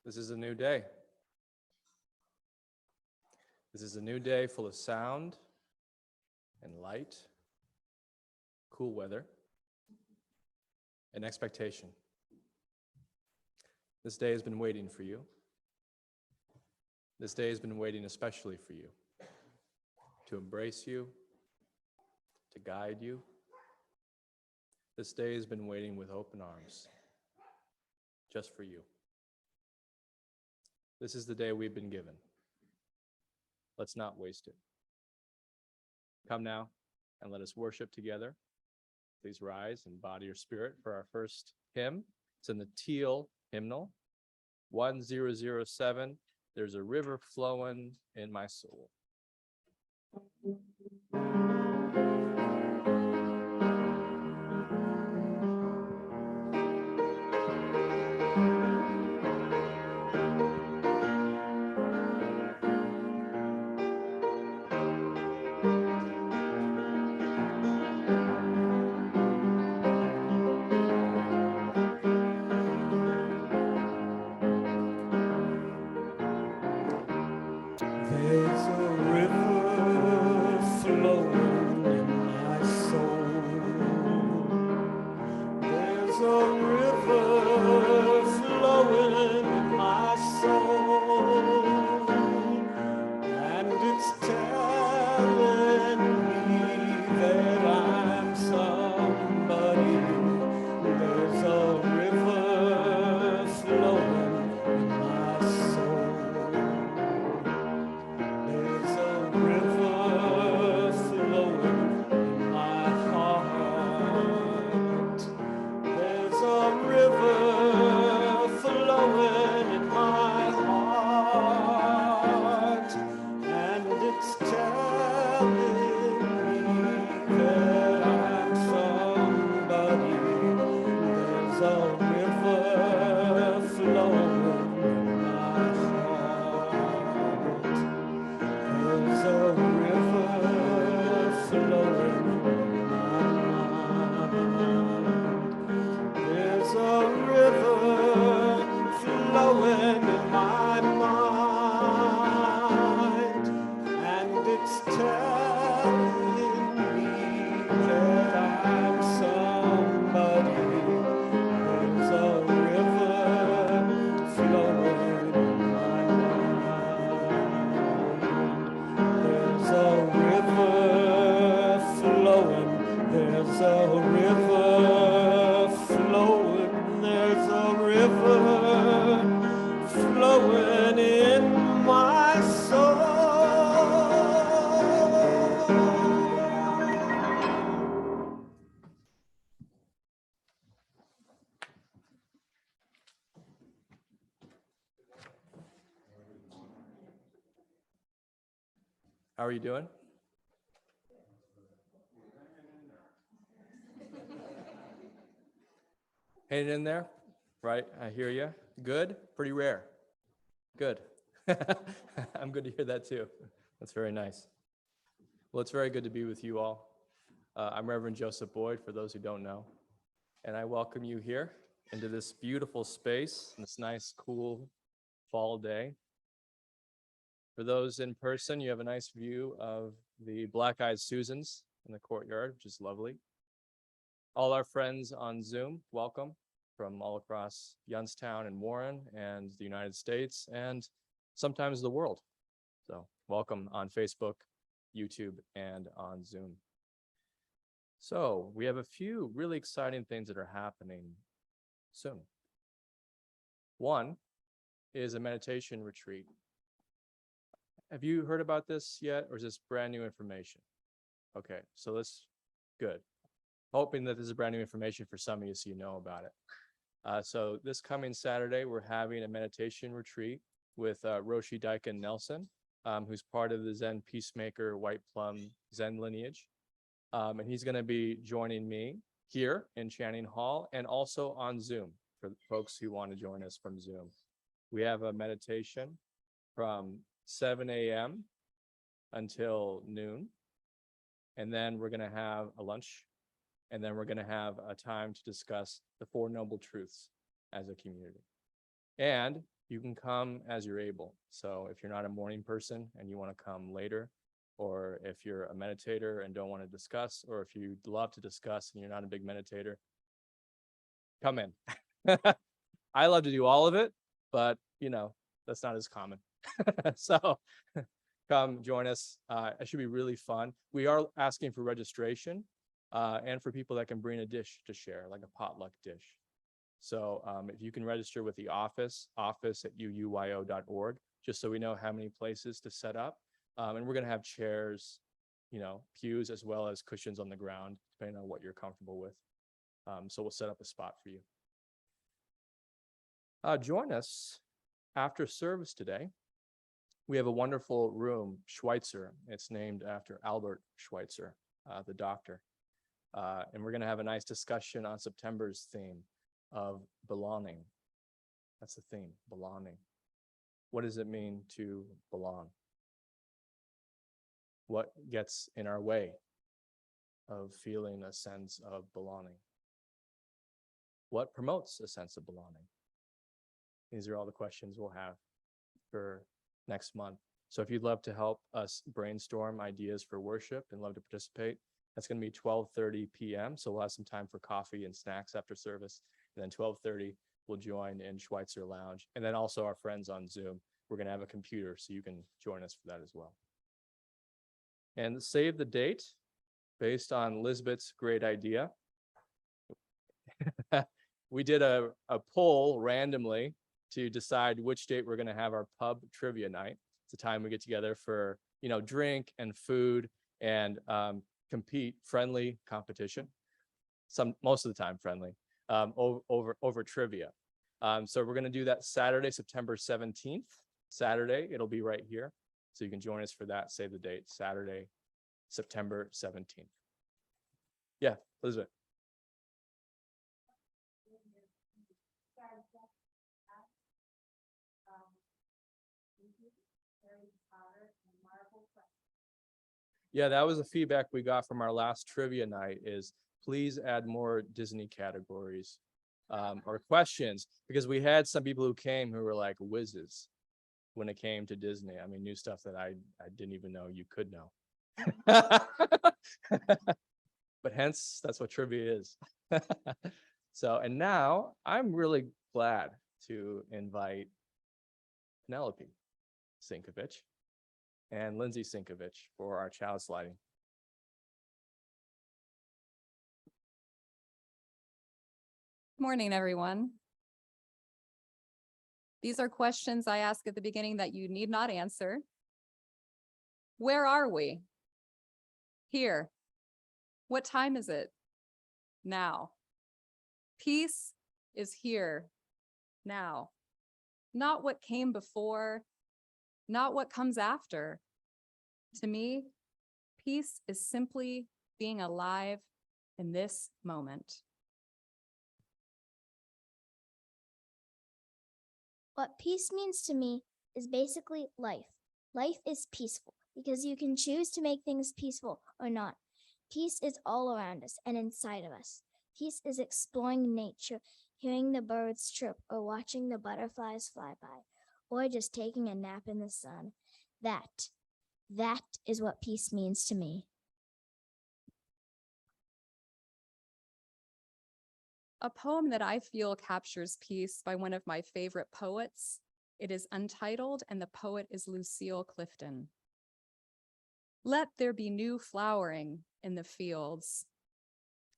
This is a new day. This is a new day full of sound and light, cool weather, and expectation. This day has been waiting for you. This day has been waiting especially for you, to embrace you, to guide you. This day has been waiting with open arms, just for you. This is the day we've been given. Let's not waste it. Come now and let us worship together. Please rise in body or spirit for our first hymn. It's in the teal hymnal, 1007. There's a river flowing in my soul. There's a river flowing in my soul. There's a river flowing in my soul, and it's telling me that I'm somebody. There's a river flowing in my soul. There's a river flowing in my heart. There's a river flowing in my heart, and it's telling me that I'm somebody. There's a river flowing in my heart. There's a river flowing in my mind. There's a river flowing in my mind, and it's telling me that I'm somebody. There's a river flowing in my mind. How are you doing? Hanging in there, right? I hear you. Good? Pretty rare. Good. I'm good to hear that too. That's very nice. Well, it's very good to be with you all. I'm Reverend Joseph Boyd, for those who don't know, and I welcome you here into this beautiful space, this nice, cool fall day. For those in person, you have a nice view of the Black-Eyed Susans in the courtyard, which is lovely. All our friends on Zoom, welcome from all across Youngstown and Warren and the United States and sometimes the world. So welcome on Facebook, YouTube, and on Zoom. So we have a few really exciting things that are happening soon. One is a meditation retreat. Have you heard about this yet, or is this brand new information? Okay, so that's good. Hoping that this is brand new information for some of you so you know about it. So this coming Saturday, we're having a meditation retreat with Roshi Daikin Nelson, who's part of the Zen Peacemaker White Plum Zen lineage. And he's going to be joining me here in Channing Hall and also on Zoom for folks who want to join us from Zoom. We have a meditation from 7 a.m. until noon. And then we're going to have a lunch. And then we're going to have a time to discuss the Four Noble Truths as a community. And you can come as you're able. So if you're not a morning person and you want to come later, or if you're a meditator and don't want to discuss, or if you'd love to discuss and you're not a big meditator, come in. I love to do all of it, but you know, that's not as common. So come join us. It should be really fun. We are asking for registration and for people that can bring a dish to share, like a potluck dish. So if you can register with the office at uuyo.org, just so we know how many places to set up. And we're going to have chairs, you know, pews, as well as cushions on the ground, depending on what you're comfortable with. So we'll set up a spot for you. Join us after service today. We have a wonderful room, Schweitzer. It's named after Albert Schweitzer, the doctor. And we're going to have a nice discussion on September's theme of belonging. That's the theme, belonging. What does it mean to belong? What gets in our way of feeling a sense of belonging? What promotes a sense of belonging? These are all the questions we'll have for next month. So if you'd love to help us brainstorm ideas for worship and love to participate, that's going to be 12:30 p.m. So we'll have some time for coffee and snacks after service. And then 12:30, we'll join in Schweitzer Lounge. And then also our friends on Zoom, we're going to have a computer so you can join us for that as well. And save the date based on Lisbeth's great idea. We did a poll randomly to decide which date we're going to have our pub trivia night. It's a time we get together for, you know, drink and food and compete, friendly competition. Most of the time friendly, over trivia. So we're going to do that Saturday, September 17th. Saturday, it'll be right here. So you can join us for that. Save the date, Saturday, September 17th. Yeah, Elizabeth. Yeah, that was the feedback we got from our last trivia night is please add more Disney categories or questions, because we had some people who came who were like whizzes when it came to Disney. I mean, new stuff that I didn't even know you could know. But hence, that's what trivia is. So, and now I'm really glad to invite Penelope Sinkovich and Lindsay Sinkovich for our child sliding. Morning, everyone. These are questions I ask at the beginning that you need not answer. Where are we? Here. What time is it? Now. Peace is here, now. Not what came before, not what comes after, To me, peace is simply being alive in this moment. What peace means to me is basically life. Life is peaceful because you can choose to make things peaceful or not. Peace is all around us and inside of us. Peace is exploring nature, hearing the birds chirp, or watching the butterflies fly by, or just taking a nap in the sun. That is what peace means to me. A poem that I feel captures peace by one of my favorite poets. It is untitled, and the poet is Lucille Clifton. Let there be new flowering in the fields.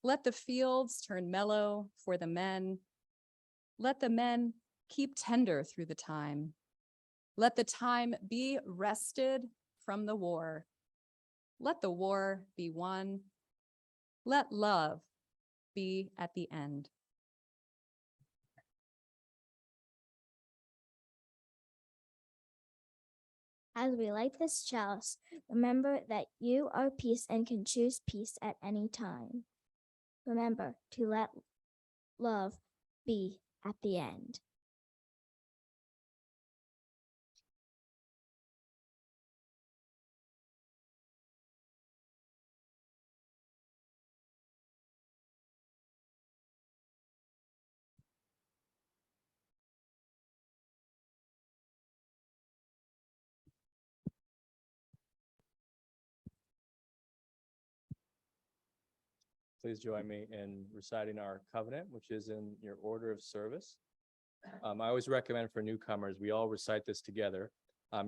Let the fields turn mellow for the men. Let the men keep tender through the time. Let the time be rested from the war. Let the war be won. Let love be at the end. As we light this chalice, remember that you are peace and can choose peace at any time. Remember to let love be at the end. Please join me in reciting our covenant, which is in your order of service. I always recommend for newcomers, we all recite this together.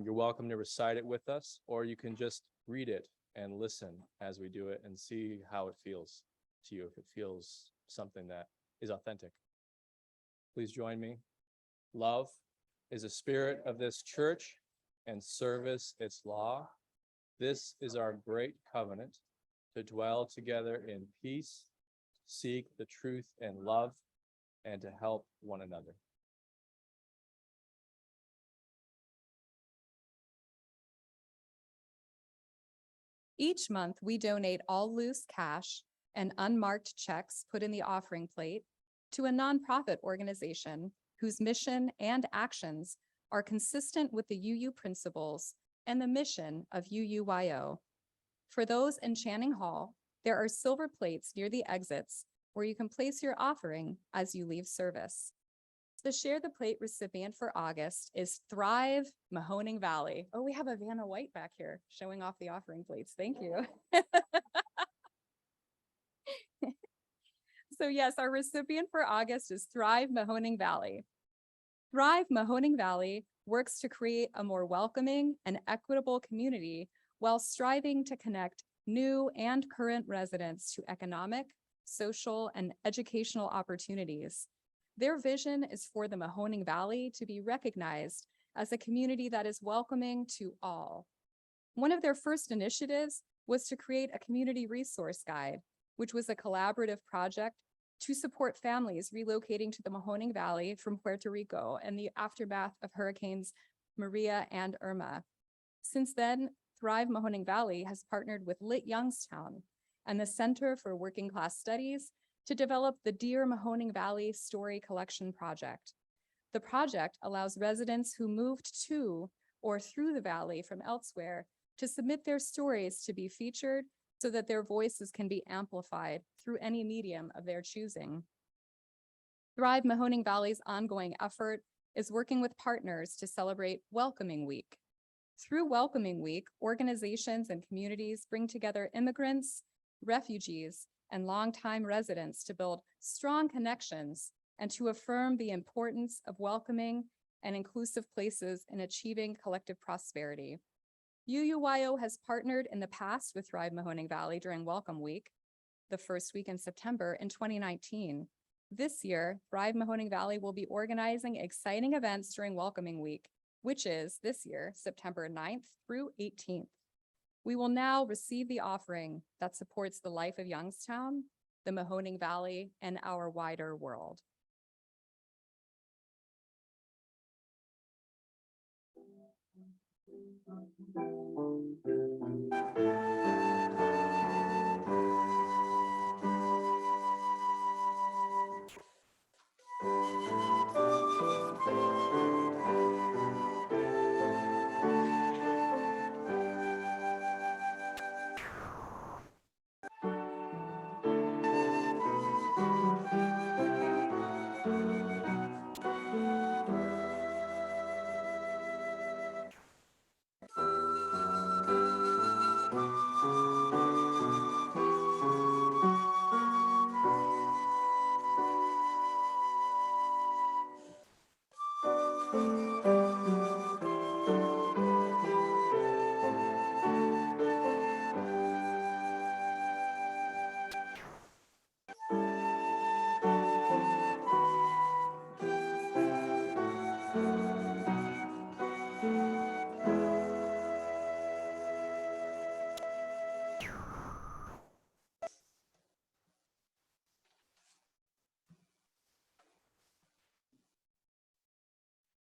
You're welcome to recite it with us, or you can just read it and listen as we do it and see how it feels to you, if it feels something that is authentic. Please join me. Love is a spirit of this church, and service its law. This is our great covenant, to dwell together in peace, seek the truth and love, and to help one another. Each month, we donate all loose cash and unmarked checks put in the offering plate to a nonprofit organization whose mission and actions are consistent with the UU principles and the mission of UUYO. For those in Channing Hall, there are silver plates near the exits where you can place your offering as you leave service. The Share the Plate recipient for August is Thrive Mahoning Valley. Oh, we have a Vanna White back here showing off the offering plates. Thank you. So yes, our recipient for August is Thrive Mahoning Valley. Thrive Mahoning Valley works to create a more welcoming and equitable community while striving to connect new and current residents to economic, social, and educational opportunities. Their vision is for the Mahoning Valley to be recognized as a community that is welcoming to all. One of their first initiatives was to create a community resource guide, which was a collaborative project to support families relocating to the Mahoning Valley from Puerto Rico in the aftermath of Hurricanes Maria and Irma. Since then, Thrive Mahoning Valley has partnered with Lit Youngstown and the Center for Working Class Studies to develop the Dear Mahoning Valley Story Collection Project. The project allows residents who moved to or through the valley from elsewhere to submit their stories to be featured so that their voices can be amplified through any medium of their choosing. Thrive Mahoning Valley's ongoing effort is working with partners to celebrate Welcoming Week. Through Welcoming Week, organizations and communities bring together immigrants, refugees, and longtime residents to build strong connections and to affirm the importance of welcoming and inclusive places in achieving collective prosperity. UUYO has partnered in the past with Thrive Mahoning Valley during Welcome Week, the first week in September in 2019. This year, Thrive Mahoning Valley will be organizing exciting events during Welcoming Week, which is this year, September 9th through 18th. We will now receive the offering that supports the life of Youngstown, the Mahoning Valley, and our wider world.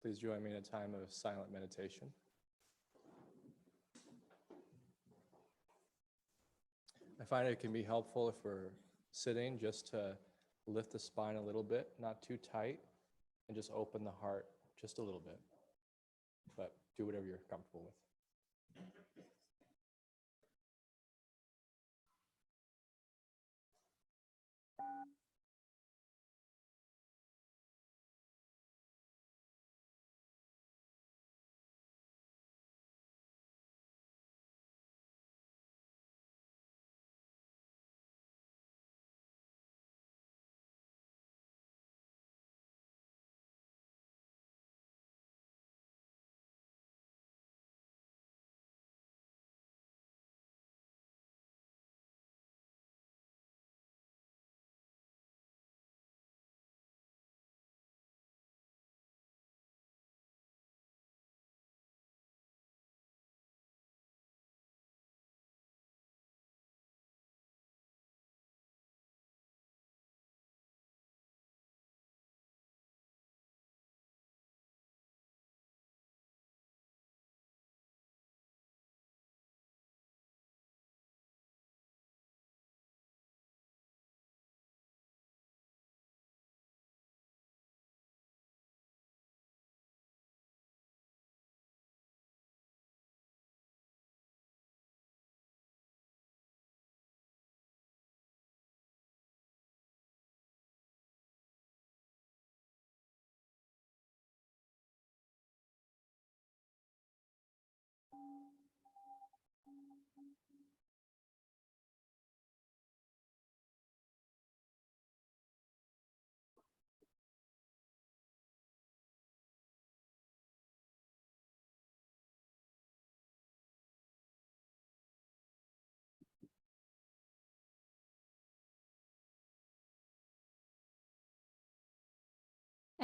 Please join me in a time of silent meditation. I find it can be helpful if we're sitting just to lift the spine a little bit, not too tight, and just open the heart just a little bit. But do whatever you're comfortable with.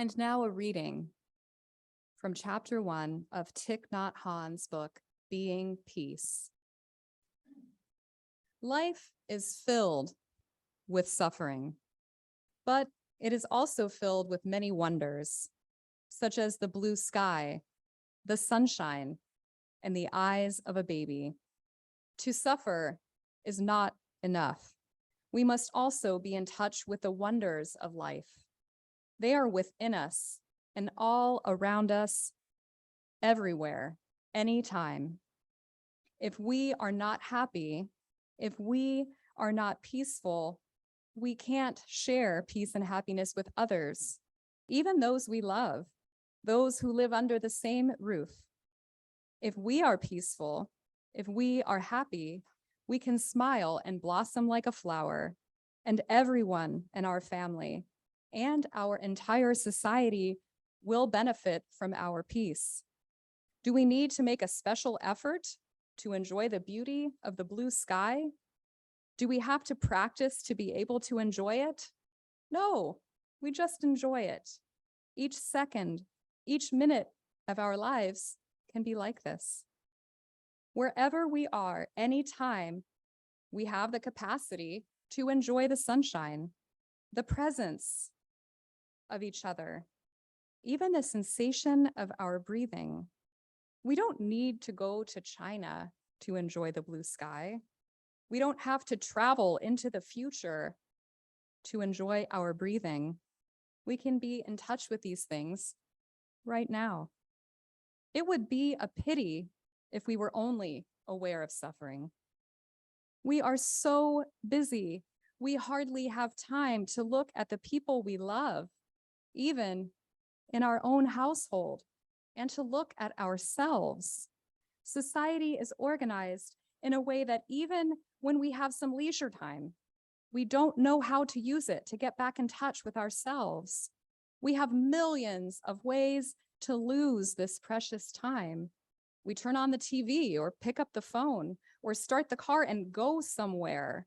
And now a reading from chapter 1 of Thich Nhat Hanh's book, Being Peace. Life is filled with suffering, but it is also filled with many wonders, such as the blue sky, the sunshine, and the eyes of a baby. To suffer is not enough. We must also be in touch with the wonders of life. They are within us and all around us, everywhere, anytime. If we are not happy, if we are not peaceful, we can't share peace and happiness with others, even those we love, those who live under the same roof. If we are peaceful, if we are happy, we can smile and blossom like a flower, and everyone in our family and our entire society will benefit from our peace. Do we need to make a special effort to enjoy the beauty of the blue sky? Do we have to practice to be able to enjoy it? No, we just enjoy it. Each second, each minute of our lives can be like this. Wherever we are, anytime, we have the capacity to enjoy the sunshine, the presence of each other, even the sensation of our breathing. We don't need to go to China to enjoy the blue sky. We don't have to travel into the future to enjoy our breathing. We can be in touch with these things right now. It would be a pity if we were only aware of suffering. We are so busy, we hardly have time to look at the people we love, even in our own household, and to look at ourselves. Society is organized in a way that even when we have some leisure time, we don't know how to use it to get back in touch with ourselves. We have millions of ways to lose this precious time. We turn on the TV or pick up the phone or start the car and go somewhere.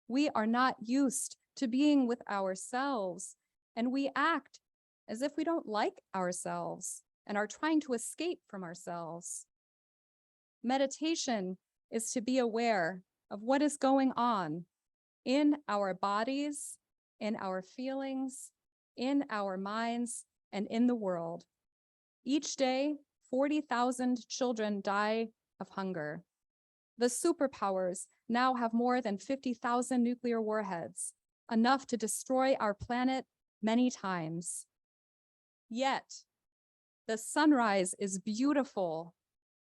We are not used to being with ourselves, and we act as if we don't like ourselves and are trying to escape from ourselves. Meditation is to be aware of what is going on in our bodies, in our feelings, in our minds, and in the world. Each day, 40,000 children die of hunger. The superpowers now have more than 50,000 nuclear warheads, enough to destroy our planet many times. Yet, the sunrise is beautiful,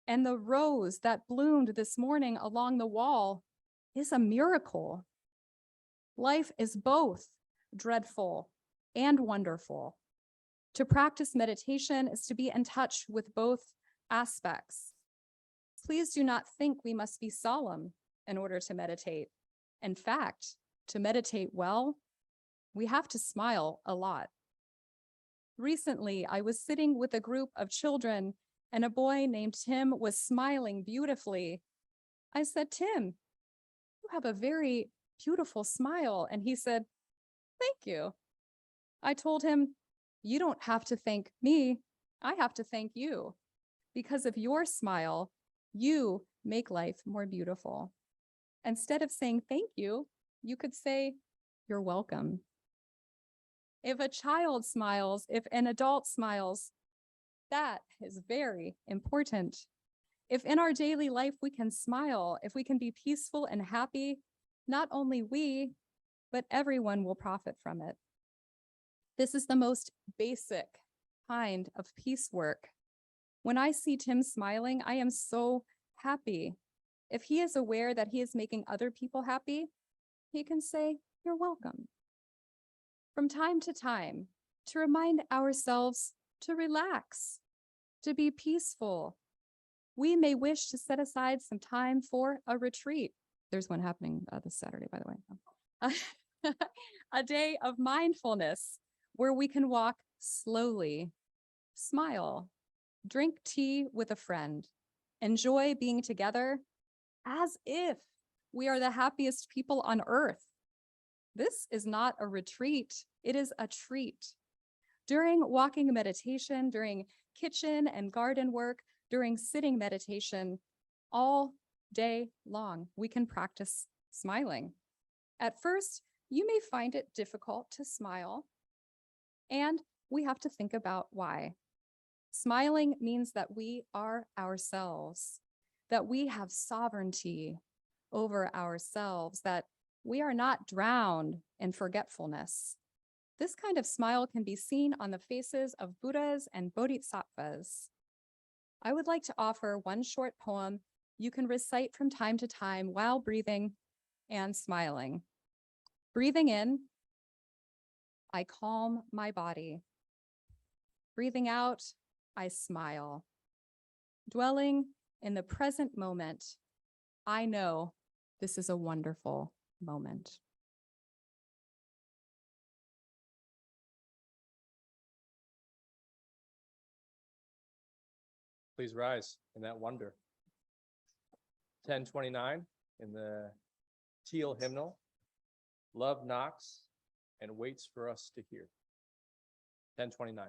and the rose that bloomed this morning along the wall is a miracle. Life is both dreadful and wonderful. To practice meditation is to be in touch with both aspects. Please do not think we must be solemn in order to meditate. In fact, to meditate well, we have to smile a lot. Recently, I was sitting with a group of children, and a boy named Tim was smiling beautifully. I said, "Tim, you have a very beautiful smile." And he said, "Thank you." I told him, "You don't have to thank me. I have to thank you. Because of your smile, you make life more beautiful." Instead of saying thank you, you could say, "You're welcome." If a child smiles, if an adult smiles, that is very important. If in our daily life we can smile, if we can be peaceful and happy, not only we, but everyone will profit from it. This is the most basic kind of peace work. When I see Tim smiling, I am so happy. If he is aware that he is making other people happy, he can say, "You're welcome." From time to time, to remind ourselves to relax, to be peaceful. We may wish to set aside some time for a retreat. There's one happening this Saturday, by the way. A day of mindfulness where we can walk slowly, smile, drink tea with a friend, enjoy being together as if we are the happiest people on earth. This is not a retreat, it is a treat. During walking meditation, during kitchen and garden work, during sitting meditation, all day long, we can practice smiling. At first, you may find it difficult to smile, and we have to think about why. Smiling means that we are ourselves, that we have sovereignty over ourselves, that we are not drowned in forgetfulness. This kind of smile can be seen on the faces of Buddhas and Bodhisattvas. I would like to offer one short poem you can recite from time to time while breathing and smiling. Breathing in, I calm my body. Breathing out, I smile. Dwelling in the present moment, I know this is a wonderful moment. Please rise in that wonder. 1029 in the teal hymnal. Love knocks and waits for us to hear. 1029.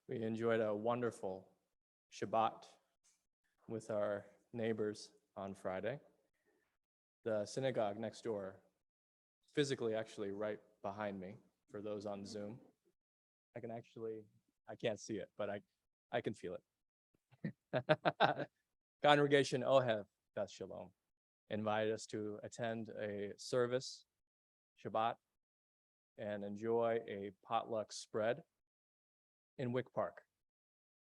We enjoyed a wonderful Shabbat with our neighbors on Friday. The synagogue next door, physically actually right behind me for those on Zoom. I can't see it, but I can feel it. Congregation Ohev Beth Shalom invited us to attend a service, Shabbat, and enjoy a potluck spread in Wick Park.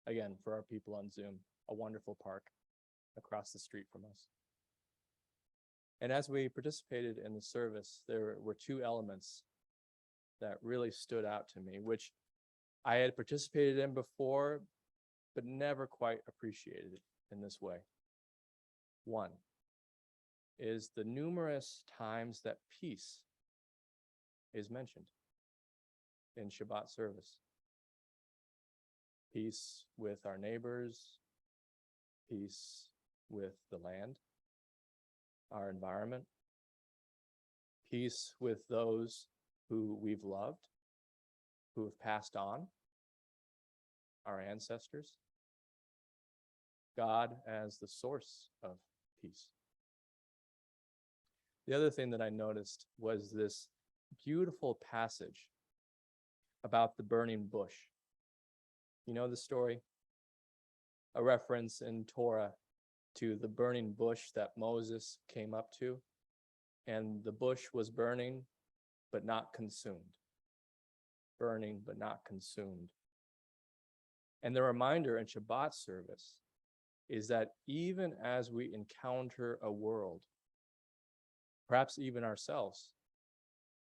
Again, for our people on Zoom, a wonderful park across the street from us. And as we participated in the service, there were two elements that really stood out to me, which I had participated in before, but never quite appreciated it in this way. One is the numerous times that peace is mentioned in Shabbat service. Peace with our neighbors, peace with the land, our environment, peace with those who we've loved, who have passed on, our ancestors, God as the source of peace. The other thing that I noticed was this beautiful passage about the burning bush. You know the story? A reference in Torah to the burning bush that Moses came up to, and the bush was burning but not consumed. Burning but not consumed. And the reminder in Shabbat service is that even as we encounter a world, perhaps even ourselves,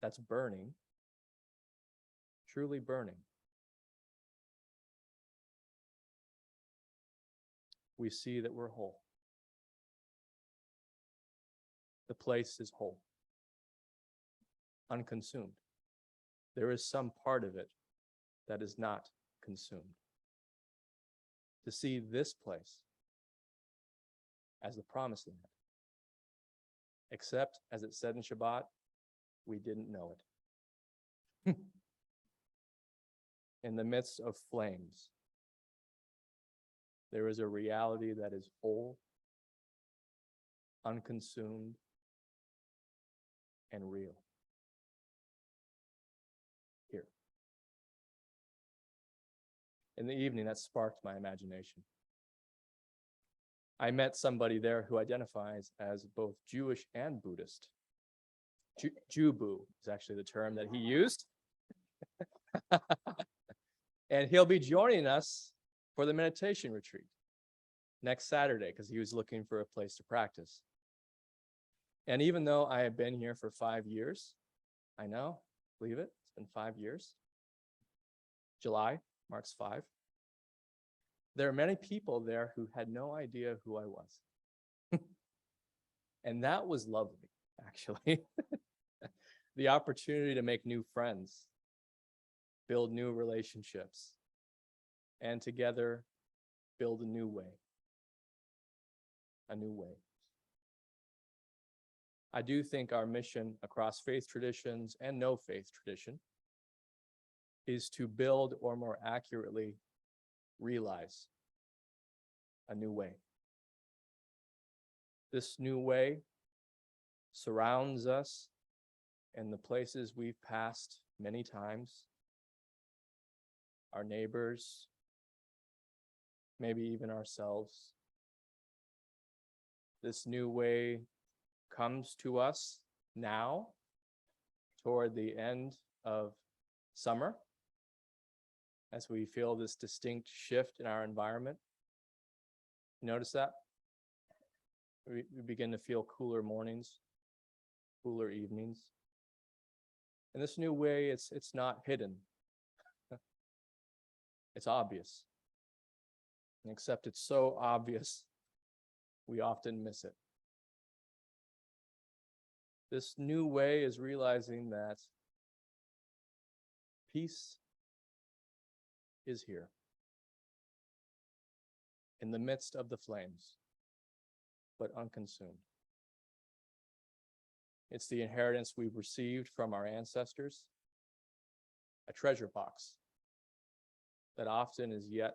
that's burning, truly burning, we see that we're whole. The place is whole, unconsumed. There is some part of it that is not consumed. To see this place as the promised land, except as it said in Shabbat, we didn't know it. In the midst of flames, there is a reality that is whole, unconsumed, and real. Here. In the evening, that sparked my imagination. I met somebody there who identifies as both Jewish and Buddhist. Jubu is actually the term that he used. And he'll be joining us for the meditation retreat next Saturday because he was looking for a place to practice. And even though I have been here for 5 years, I know, believe it, it's been 5 years. July marks 5. There are many people there who had no idea who I was. And that was lovely, actually. The opportunity to make new friends, build new relationships, and together build a new way. A new way. I do think our mission across faith traditions and no faith tradition is to build, or more accurately, realize a new way. This new way surrounds us in the places we've passed many times, our neighbors, maybe even ourselves. This new way comes to us now toward the end of summer as we feel this distinct shift in our environment. You notice that? We begin to feel cooler mornings, cooler evenings. And this new way, it's not hidden. It's obvious. And except it's so obvious, we often miss it. This new way is realizing that peace is here in the midst of the flames, but unconsumed. It's the inheritance we've received from our ancestors, a treasure box that often is yet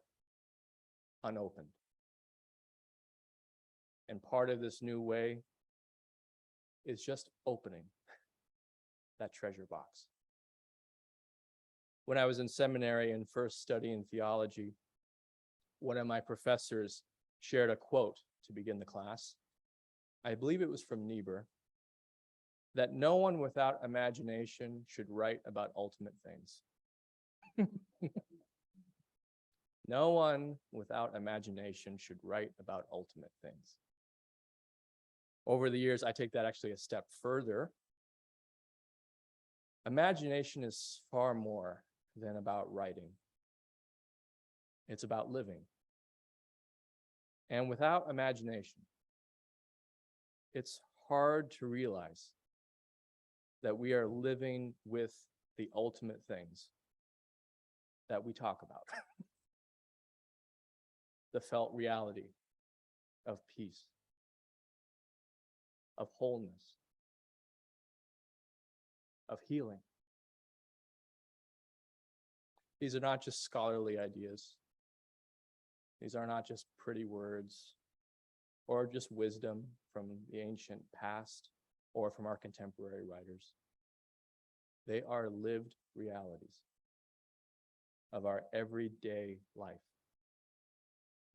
unopened. And part of this new way is just opening that treasure box. When I was in seminary and first studying theology, one of my professors shared a quote to begin the class. I believe it was from Niebuhr, that no one without imagination should write about ultimate things. No one without imagination should write about ultimate things. Over the years, I take that actually a step further. Imagination is far more than about writing. It's about living. And without imagination, it's hard to realize that we are living with the ultimate things that we talk about. The felt reality of peace, of wholeness, of healing. These are not just scholarly ideas. These are not just pretty words or just wisdom from the ancient past or from our contemporary writers. They are lived realities of our everyday life.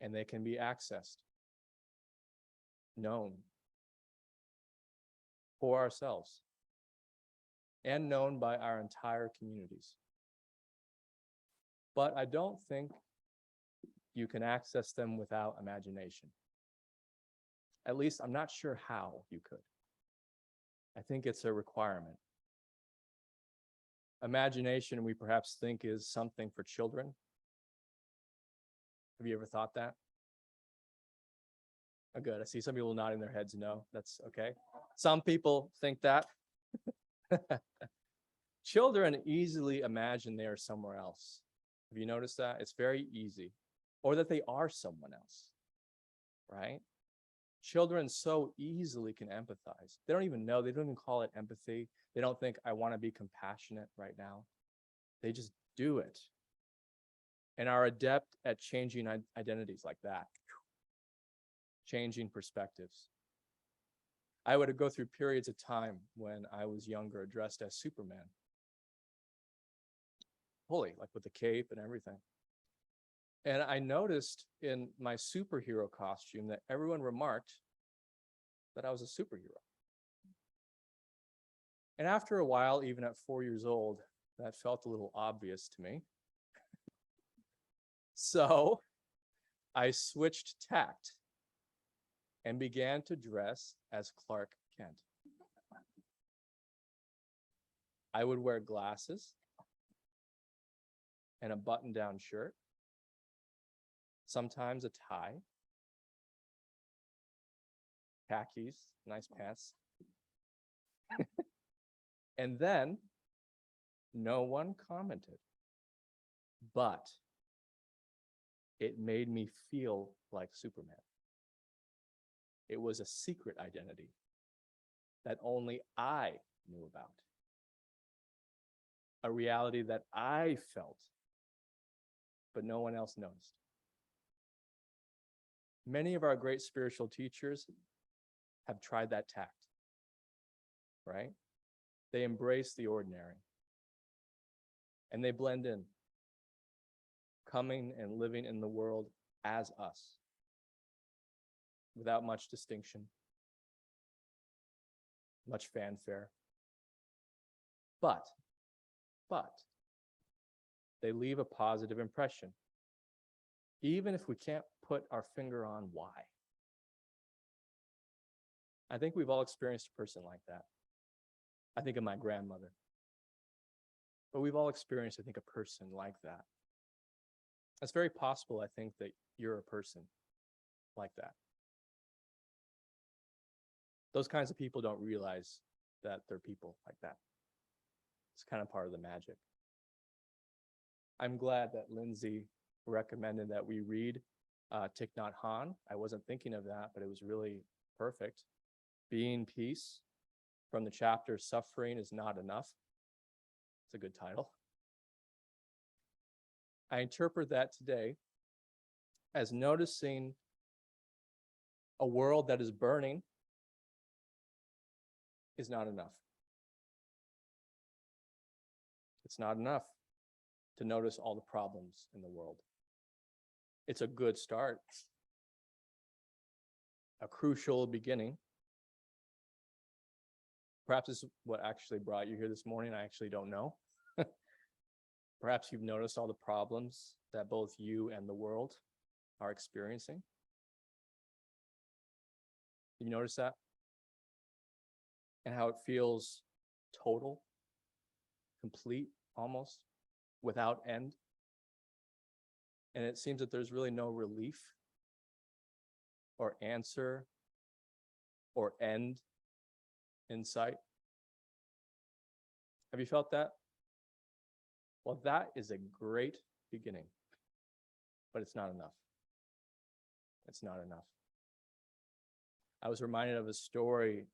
And they can be accessed, known for ourselves, and known by our entire communities. But I don't think you can access them without imagination. At least I'm not sure how you could. I think it's a requirement. Imagination, we perhaps think, is something for children. Have you ever thought that? Oh, good. I see some people nodding their heads no. That's okay. Some people think that. Children easily imagine they are somewhere else. Have you noticed that? It's very easy. Or that they are someone else, right? Children so easily can empathize. They don't even know. They don't even call it empathy. They don't think, I want to be compassionate right now. They just do it. And are adept at changing identities like that. Changing perspectives. I would go through periods of time when I was younger dressed as Superman. Fully, like with the cape and everything. And I noticed in my superhero costume that everyone remarked that I was a superhero. And after a while, even at 4 years old, that felt a little obvious to me. So I switched tact and began to dress as Clark Kent. I would wear glasses and a button-down shirt, sometimes a tie, khakis, nice pants. And then no one commented, but it made me feel like Superman. It was a secret identity that only I knew about. A reality that I felt, but no one else noticed. Many of our great spiritual teachers have tried that tact, right? They embrace the ordinary and they blend in, coming and living in the world as us, without much distinction, much fanfare. But they leave a positive impression, even if we can't put our finger on why. I think we've all experienced a person like that. I think of my grandmother. But we've all experienced, I think, a person like that. It's very possible, I think, that you're a person like that. Those kinds of people don't realize that they're people like that. It's kind of part of the magic. I'm glad that Lindsay recommended that we read Thich Nhat Hanh. I wasn't thinking of that, but it was really perfect. Being Peace, from the chapter Suffering is Not Enough. It's a good title. I interpret that today as noticing a world that is burning is not enough. It's not enough to notice all the problems in the world. It's a good start, a crucial beginning. Perhaps this is what actually brought you here this morning. I actually don't know. Perhaps you've noticed all the problems that both you and the world are experiencing. You notice that? And how it feels total, complete, almost, without end. And it seems that there's really no relief or answer or end in sight. Have you felt that? Well, that is a great beginning, but it's not enough. It's not enough. I was reminded of a story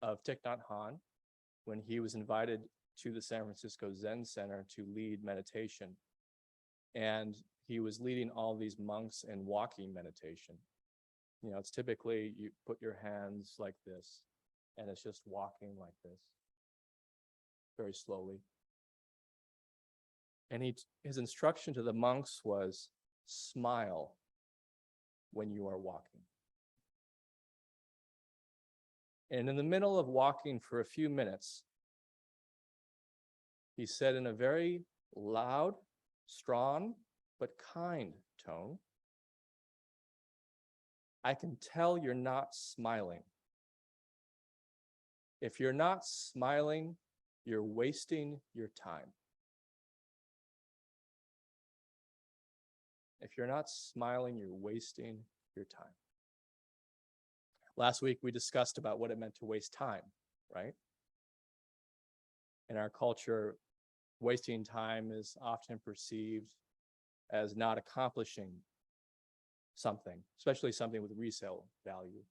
of Thich Nhat Hanh when he was invited to the San Francisco Zen Center to lead meditation. And he was leading all these monks in walking meditation. You know, it's typically you put your hands like this, and it's just walking like this, very slowly. And his instruction to the monks was, smile when you are walking. And in the middle of walking for a few minutes, he said in a very loud, strong, but kind tone, I can tell you're not smiling. If you're not smiling, you're wasting your time. If you're not smiling, you're wasting your time. Last week, we discussed about what it meant to waste time, right? In our culture, wasting time is often perceived as not accomplishing something, especially something with resale value.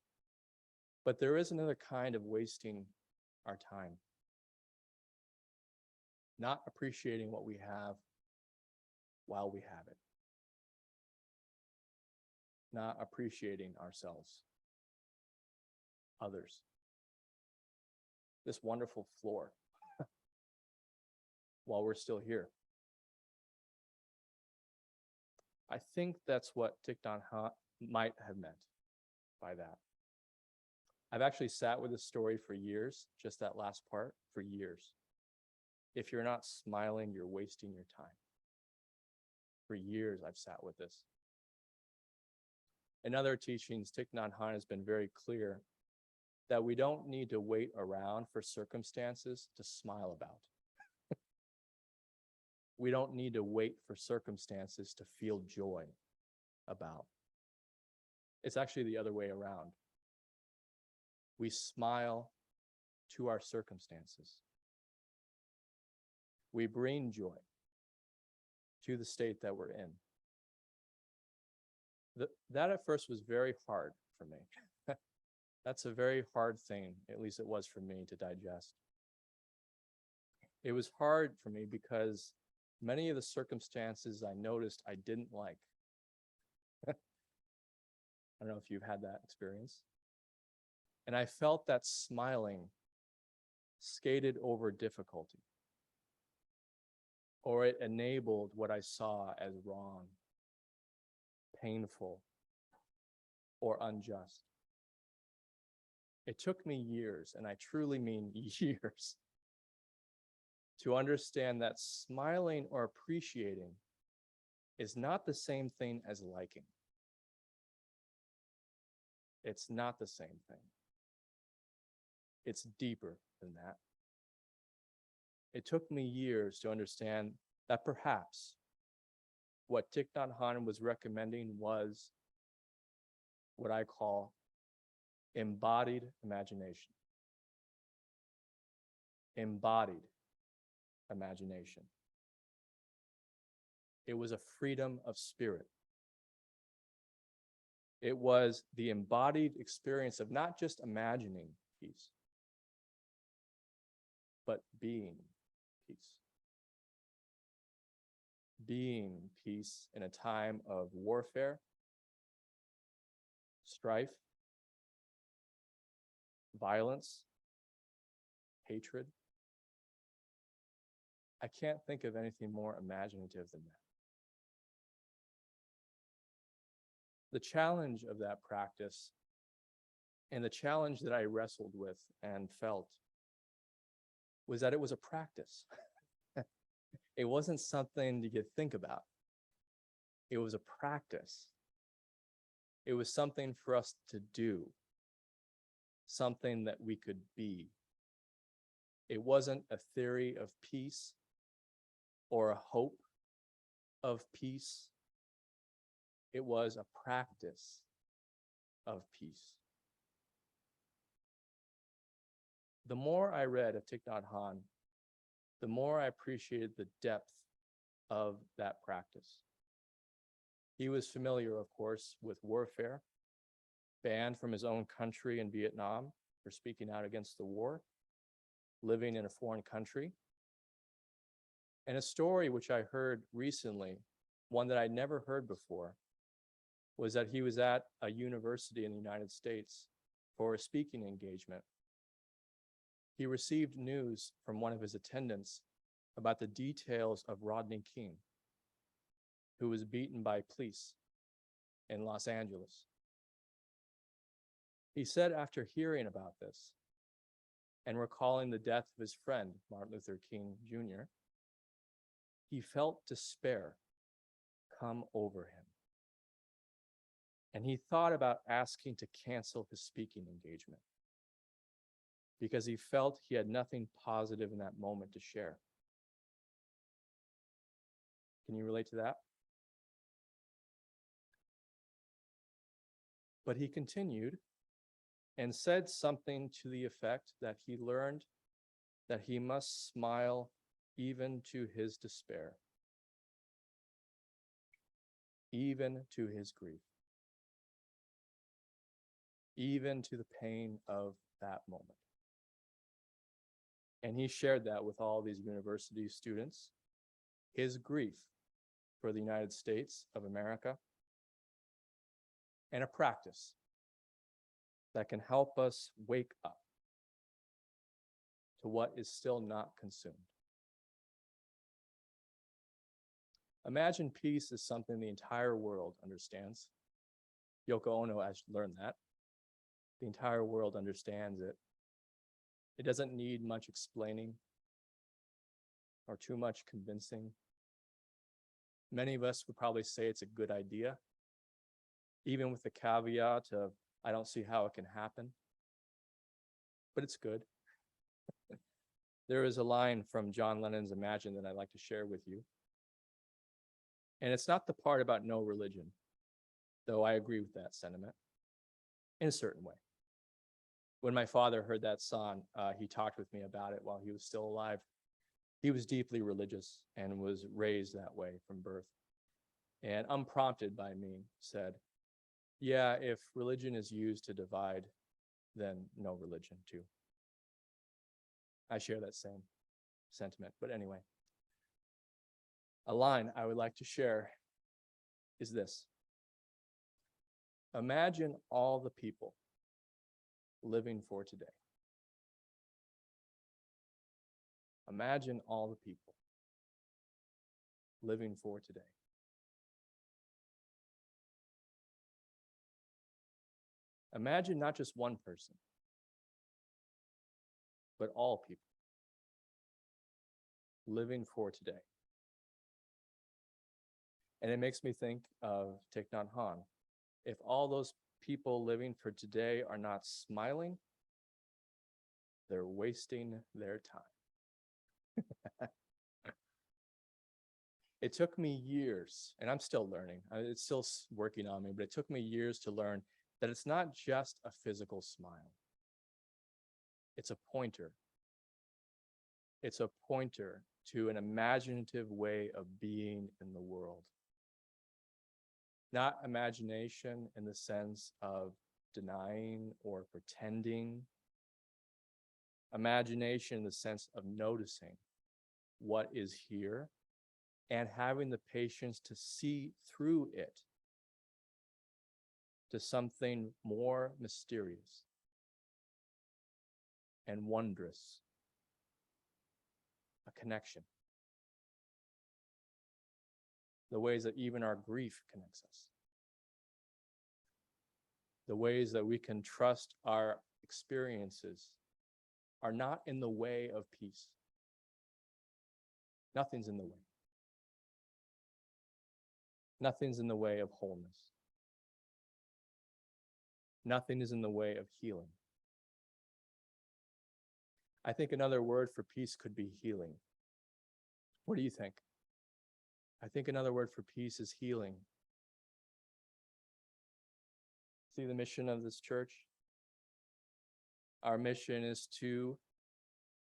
But there is another kind of wasting our time. Not appreciating what we have while we have it. Not appreciating ourselves, others, this wonderful floor while we're still here. I think that's what Thich Nhat Hanh might have meant by that. I've actually sat with this story for years, just that last part, for years. If you're not smiling, you're wasting your time. For years, I've sat with this. In other teachings, Thich Nhat Hanh has been very clear that we don't need to wait around for circumstances to smile about. We don't need to wait for circumstances to feel joy about. It's actually the other way around. We smile to our circumstances. We bring joy to the state that we're in. That at first was very hard for me. That's a very hard thing, at least it was for me to digest. It was hard for me because many of the circumstances I noticed I didn't like. I don't know if you've had that experience. And I felt that smiling skated over difficulty, or it enabled what I saw as wrong, painful, or unjust. It took me years, and I truly mean years, to understand that smiling or appreciating is not the same thing as liking. It's not the same thing. It's deeper than that. It took me years to understand that perhaps what Thich Nhat Hanh was recommending was what I call embodied imagination. Embodied imagination. It was a freedom of spirit. It was the embodied experience of not just imagining peace, but being peace. being peace in a time of warfare, strife, violence, hatred. I can't think of anything more imaginative than that. The challenge of that practice and the challenge that I wrestled with and felt was that it was a practice. It wasn't something you could think about. It was a practice. It was something for us to do, something that we could be. It wasn't a theory of peace or a hope of peace. It was a practice of peace. The more I read of Thich Nhat Hanh, the more I appreciated the depth of that practice. He was familiar, of course, with warfare, banned from his own country in Vietnam for speaking out against the war, living in a foreign country. And a story which I heard recently, one that I'd never heard before, was that he was at a university in the United States for a speaking engagement. He received news from one of his attendants about the details of Rodney King, who was beaten by police in Los Angeles. He said after hearing about this and recalling the death of his friend, Martin Luther King Jr., he felt despair come over him. And he thought about asking to cancel his speaking engagement because he felt he had nothing positive in that moment to share. Can you relate to that? But he continued and said something to the effect that he learned that he must smile even to his despair, even to his grief, even to the pain of that moment. And he shared that with all these university students, his grief for the United States of America, and a practice that can help us wake up to what is still not consumed. Imagine peace is something the entire world understands. Yoko Ono has learned that. The entire world understands it. It doesn't need much explaining or too much convincing. Many of us would probably say it's a good idea, even with the caveat of, I don't see how it can happen, but it's good. There is a line from John Lennon's Imagine that I'd like to share with you. And it's not the part about no religion, though I agree with that sentiment in a certain way. When my father heard that song, he talked with me about it while he was still alive. He was deeply religious and was raised that way from birth. And unprompted by me, said, yeah, if religion is used to divide, then no religion too. I share that same sentiment, but anyway. A line I would like to share is this. Imagine all the people living for today. Imagine all the people living for today. Imagine not just one person, but all people living for today. And it makes me think of Thich Nhat Hanh. If all those people living for today are not smiling, they're wasting their time. It took me years, and I'm still learning. It's still working on me, but it took me years to learn that it's not just a physical smile. It's a pointer. It's a pointer to an imaginative way of being in the world. Not imagination in the sense of denying or pretending. Imagination in the sense of noticing what is here and having the patience to see through it to something more mysterious and wondrous, a connection. The ways that even our grief connects us. The ways that we can trust our experiences are not in the way of peace. Nothing's in the way. Nothing's in the way of wholeness. Nothing is in the way of healing. I think another word for peace could be healing. What do you think? I think another word for peace is healing. See the mission of this church? Our mission is to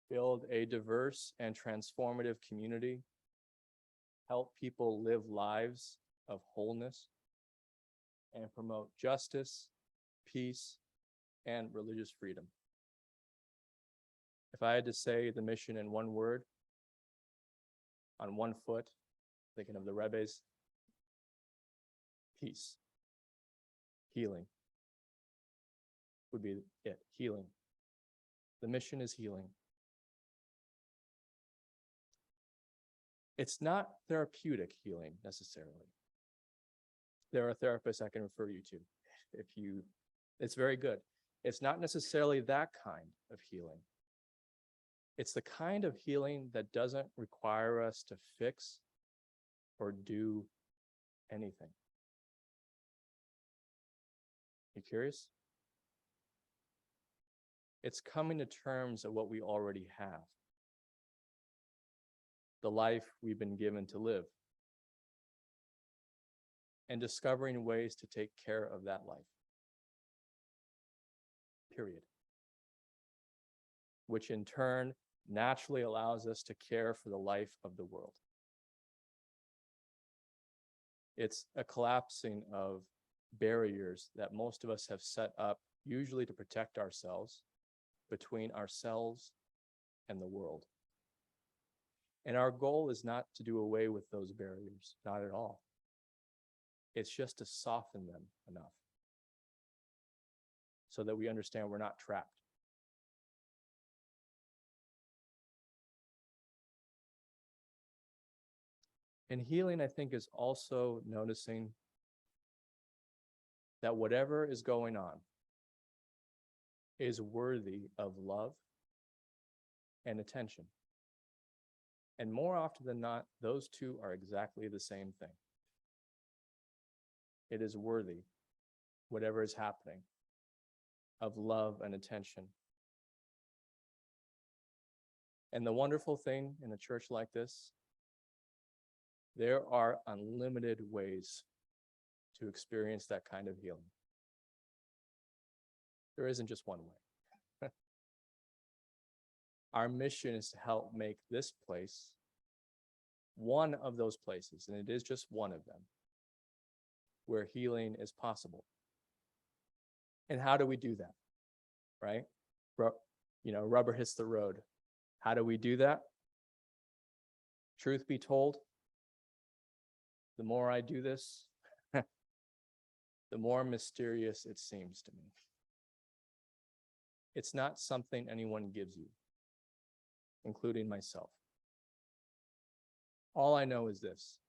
build a diverse and transformative community, help people live lives of wholeness, and promote justice, peace, and religious freedom. If I had to say the mission in one word, on one foot, thinking of the Rebbes, peace, healing would be it, healing. The mission is healing. It's not therapeutic healing necessarily. There are therapists I can refer you to it's very good. It's not necessarily that kind of healing. It's the kind of healing that doesn't require us to fix or do anything. You curious? It's coming to terms of what we already have. The life we've been given to live. And discovering ways to take care of that life. Period. Which in turn naturally allows us to care for the life of the world. It's a collapsing of barriers that most of us have set up, usually to protect ourselves, between ourselves and the world. And our goal is not to do away with those barriers, not at all. It's just to soften them enough so that we understand we're not trapped. And healing, I think, is also noticing that whatever is going on is worthy of love and attention. And more often than not, those two are exactly the same thing. It is worthy, whatever is happening, of love and attention. And the wonderful thing in a church like this, there are unlimited ways to experience that kind of healing. There isn't just one way. Our mission is to help make this place one of those places, and it is just one of them, where healing is possible. And how do we do that? Right? Rubber hits the road. How do we do that? Truth be told, the more I do this, the more mysterious it seems to me. It's not something anyone gives you, including myself. All I know is this,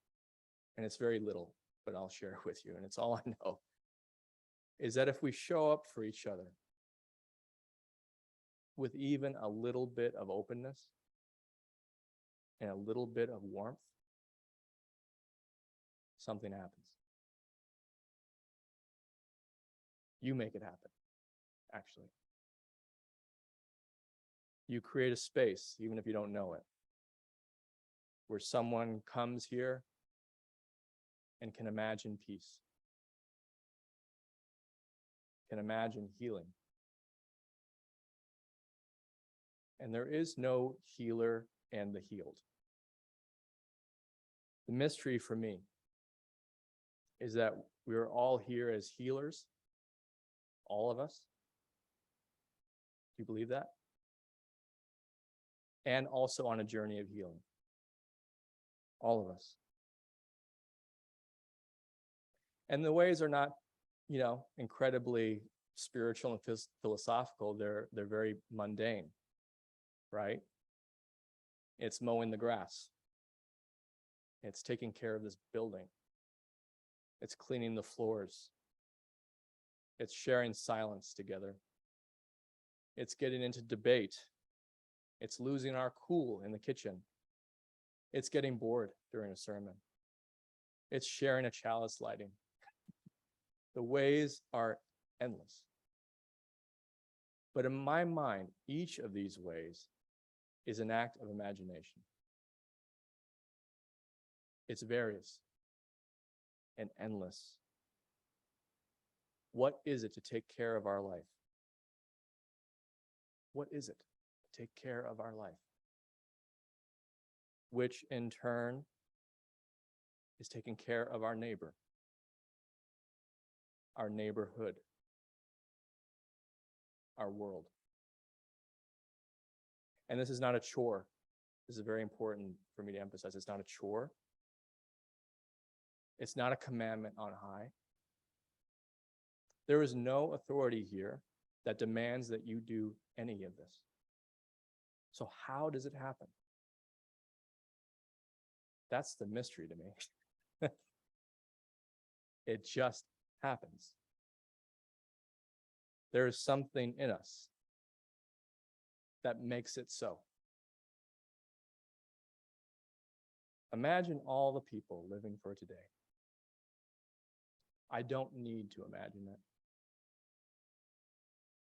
and it's very little, but I'll share it with you, and it's all I know, is that if we show up for each other with even a little bit of openness and a little bit of warmth, something happens. You make it happen, actually. You create a space, even if you don't know it, where someone comes here and can imagine peace, can imagine healing. And there is no healer and the healed. The mystery for me is that we are all here as healers, all of us. Do you believe that? And also on a journey of healing. all of us. And the ways are not, incredibly spiritual and philosophical. They're very mundane, right? It's mowing the grass. It's taking care of this building. It's cleaning the floors. It's sharing silence together. It's getting into debate. It's losing our cool in the kitchen. It's getting bored during a sermon. It's sharing a chalice lighting. The ways are endless. But in my mind, each of these ways is an act of imagination. It's various and endless. What is it to take care of our life? What is it to take care of our life? Which in turn is taking care of our neighbor, our neighborhood, our world. And this is not a chore. This is very important for me to emphasize. It's not a chore. It's not a commandment on high. There is no authority here that demands that you do any of this. So how does it happen? That's the mystery to me. It just happens. There is something in us that makes it so. Imagine all the people living for today. I don't need to imagine it.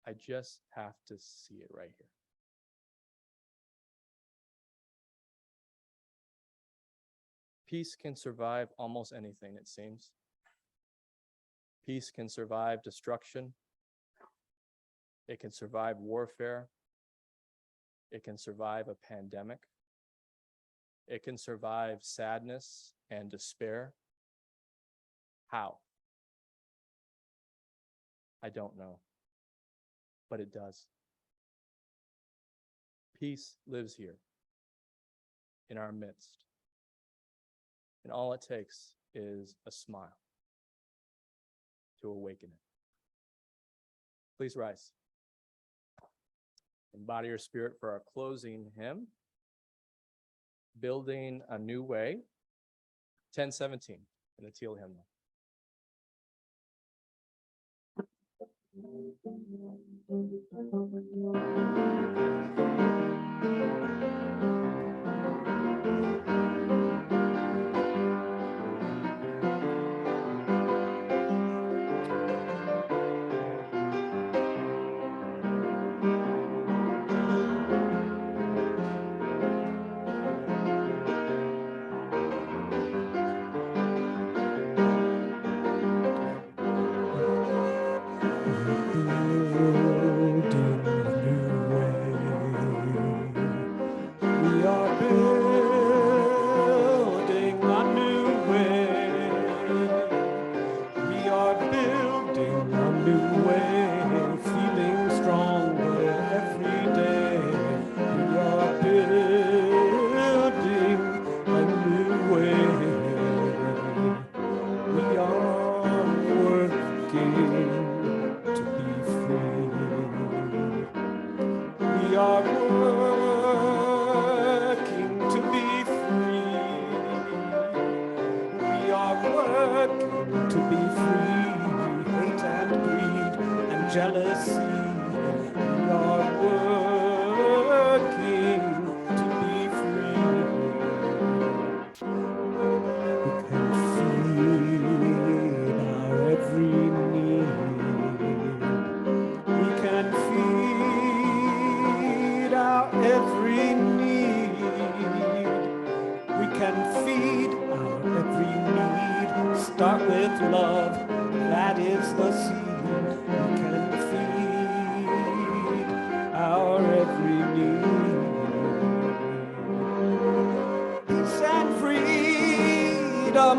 I just have to see it right here. Peace can survive almost anything, it seems. Peace can survive destruction. It can survive warfare. It can survive a pandemic. It can survive sadness and despair. How? I don't know, but it does. Peace lives here in our midst. And all it takes is a smile to awaken it. Please rise. In body or spirit for our closing hymn, Building a New Way, 1017 in the teal hymnal.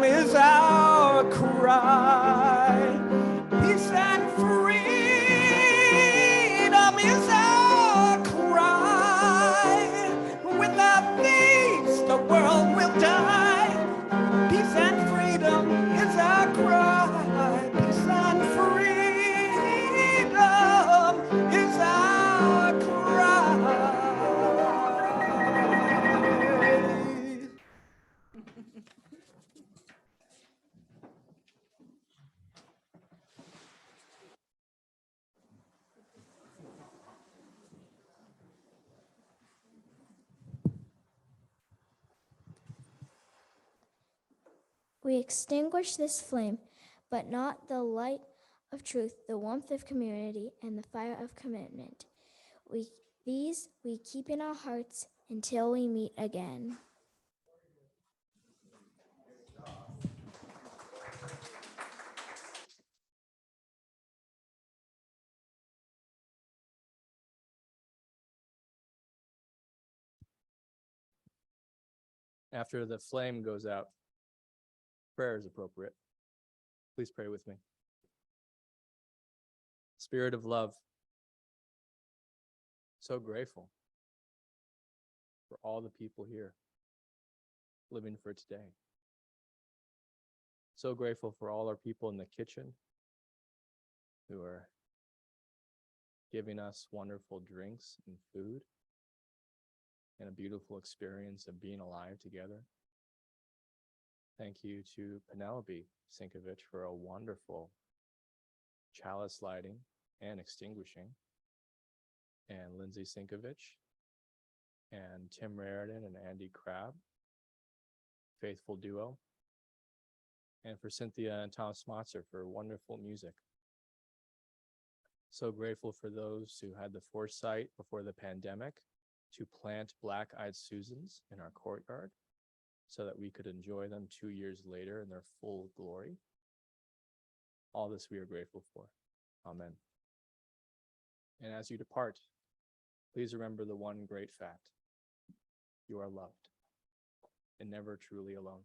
Is our cry. Peace and freedom is our cry. Without these, the world will die. We extinguish this flame, but not the light of truth, the warmth of community, and the fire of commitment. These we keep in our hearts until we meet again. After the flame goes out, prayer is appropriate. Please pray with me. Spirit of love, so grateful for all the people here living for today. So grateful for all our people in the kitchen who are giving us wonderful drinks and food and a beautiful experience of being alive together. Thank you to Penelope Sinkovich for a wonderful chalice lighting and extinguishing, and Lindsay Sinkovich, and Tim Raridan and Andy Crabb, faithful duo, and for Cynthia and Tom Smotzer for wonderful music. So grateful for those who had the foresight before the pandemic to plant black-eyed Susans in our courtyard so that we could enjoy them 2 years later in their full glory. All this we are grateful for. Amen. And as you depart, please remember the one great fact. You are loved and never truly alone.